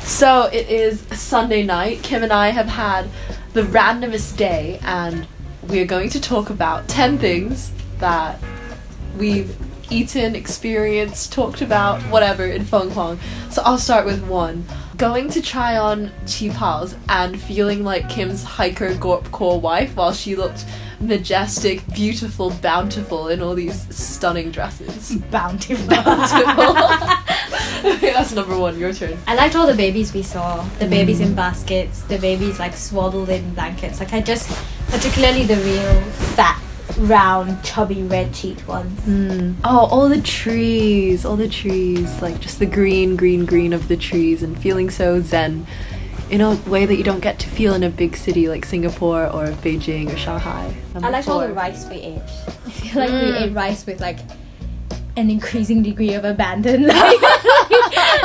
So it is Sunday night. Kym and I have had the randomest day, and we are going to talk about 10 things that we've eaten, experienced, talked about, whatever, in Fenghuang. So I'll start with 1. Going to try on qipals and feeling like Kim's hiker gorp core wife while she looked majestic, beautiful, bountiful in all these stunning dresses. Bountiful. Okay, that's number 1. Your turn. I liked all the babies we saw. The babies in baskets, the babies like swaddled in blankets. Like particularly the real fat, round, chubby, red-cheeked ones. Oh, all the trees, like just the green of the trees, and feeling so zen in a way that you don't get to feel in a big city like Singapore or Beijing or Shanghai. I liked all the rice we ate. I feel like we ate rice with like an increasing degree of abandon. I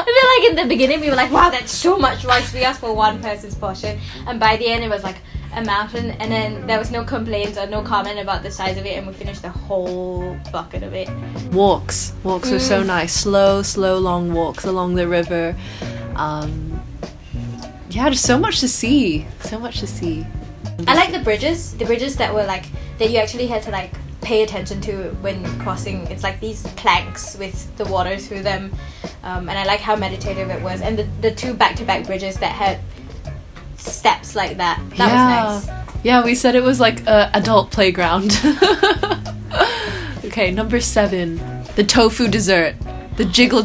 feel like in the beginning we were like, wow, that's so much rice. We asked for one person's portion, and by the end it was like a mountain, and then there was no complaints or no comment about the size of it, and we finished the whole bucket of it. Walks were so nice. Slow long walks along the river. Yeah, just so much to see. I like the bridges that were like, that you actually had to like pay attention to when crossing. It's like these planks with the water through them, and I like how meditative it was. And the 2 back-to-back bridges that had steps like that was nice. Yeah, we said it was like a adult playground. Okay, number 7, the tofu dessert. The jiggle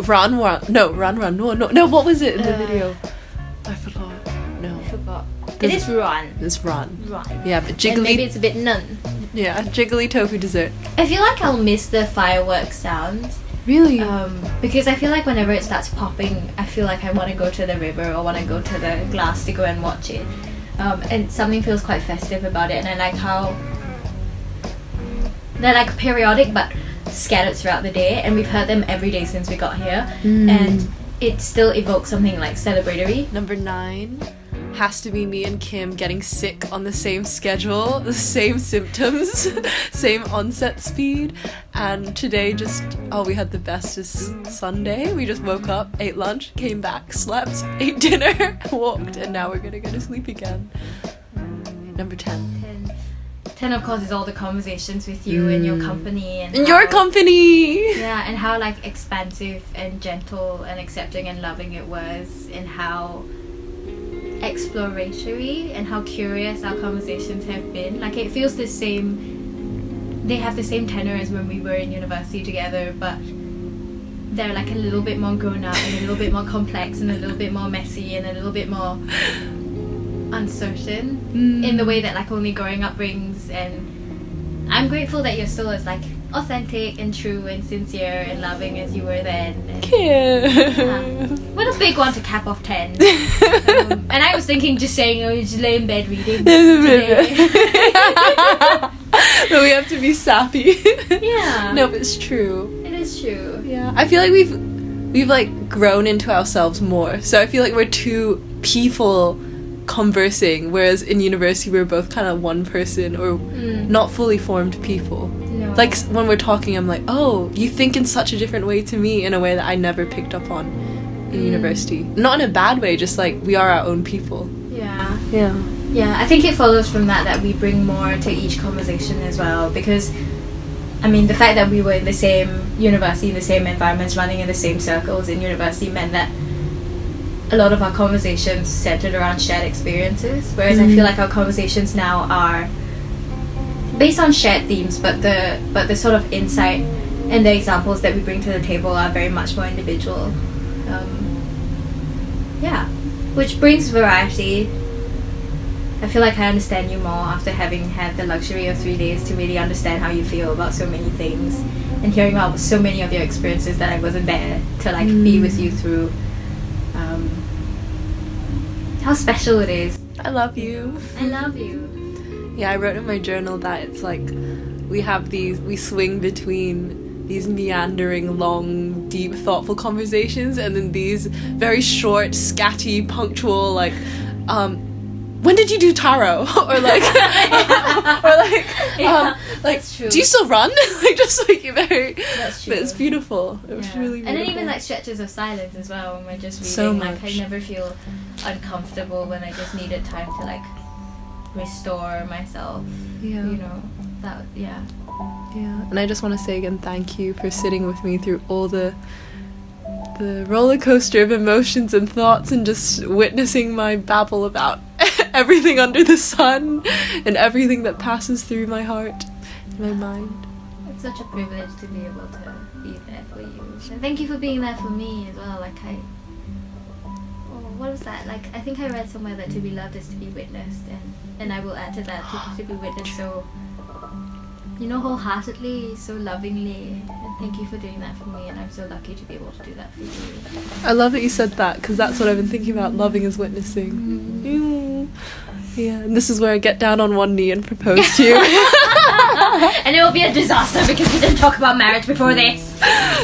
run. No, what was it in the video? I forgot. It is run. It's run. Yeah, but jiggly. And maybe it's a bit nun. Yeah, jiggly tofu dessert. I feel like I'll miss the fireworks sounds. Really? Because I feel like whenever it starts popping, I feel like I want to go to the river or want to go to the glass to go and watch it. And something feels quite festive about it, and I like how they're like periodic but scattered throughout the day, and we've heard them every day since we got here, and it still evokes something like celebratory. Number 9 has to be me and Kim getting sick on the same schedule, the same symptoms, same onset speed, and today we had the bestest Sunday. We just woke up, ate lunch, came back, slept, ate dinner, walked, and now we're gonna go to sleep again. Number 10. 10, of course, is all the conversations with you and your company. And your company! Yeah, and how like expansive and gentle and accepting and loving it was, and how exploratory and how curious our conversations have been. Like, it feels the same, they have the same tenor as when we were in university together, but they're like a little bit more grown up and a little bit more complex and a little bit more messy and a little bit more uncertain in the way that like only growing up brings. And I'm grateful that you're still as like authentic and true and sincere and loving as you were then. What a big one to cap off 10. And I was thinking just saying, oh, you just lay in bed reading today. But we have to be sappy. Yeah. No, but it's true. It is true. Yeah. I feel like we've like grown into ourselves more. So I feel like we're 2 people conversing, whereas in university we were both kind of one person or not fully formed people. No. Like when we're talking, I'm like, oh, you think in such a different way to me, in a way that I never picked up on in university. Not in a bad way, just like we are our own people. Yeah, I think it follows from that we bring more to each conversation as well, because I mean, the fact that we were in the same university, in the same environments, running in the same circles in university meant that a lot of our conversations centered around shared experiences, whereas I feel like our conversations now are based on shared themes, but the sort of insight and the examples that we bring to the table are very much more individual. Which brings variety. I feel like I understand you more after having had the luxury of 3 days to really understand how you feel about so many things, and hearing about so many of your experiences that I wasn't there to like be with you through. How special it is. I love you. I love you. Yeah, I wrote in my journal that it's like we swing between these meandering, long, deep, thoughtful conversations, and then these very short, scatty, punctual, like when did you do taro? Or like, that's true. do you still run? Like, just like very. That's true. But it's beautiful. It was really beautiful. And then even like stretches of silence as well when we're just reading. So like much. I never feel uncomfortable when I just needed time to like restore myself. Yeah. You know that. Yeah. Yeah. And I just want to say again, thank you for sitting with me through all the roller coaster of emotions and thoughts, and just witnessing my babble about everything under the sun and everything that passes through my heart and my mind. It's such a privilege to be able to be there for you. And thank you for being there for me as well. Like what was that? Like I think I read somewhere that to be loved is to be witnessed, and I will add to that to be witnessed so, you know, wholeheartedly, so lovingly. And thank you for doing that for me, and I'm so lucky to be able to do that for you. I love that you said that, because that's what I've been thinking about, loving is witnessing. Yeah, and this is where I get down on one knee and propose to you. And it will be a disaster because we didn't talk about marriage before this.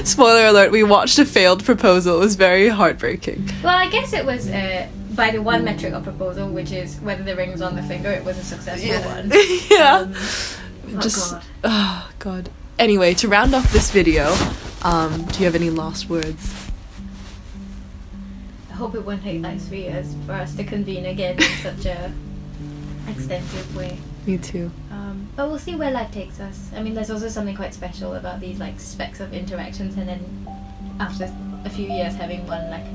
Spoiler alert, we watched a failed proposal. It was very heartbreaking. Well, I guess it was by the one metric of proposal, which is whether the ring was on the finger, it was a successful one. Yeah. God. Oh god. Anyway, to round off this video, do you have any last words? I hope it won't take like 3 years for us to convene again in such a extensive way. Me too. But we'll see where life takes us. I mean, there's also something quite special about these like specks of interactions, and then after a few years having one like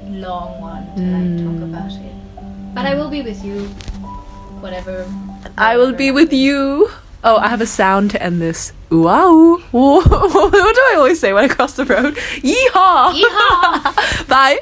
long one to like talk about it. But I will be with you, whatever. I will be with you. Oh, I have a sound to end this. Wow. What do I always say when I cross the road? Yeehaw! Yeehaw! Bye.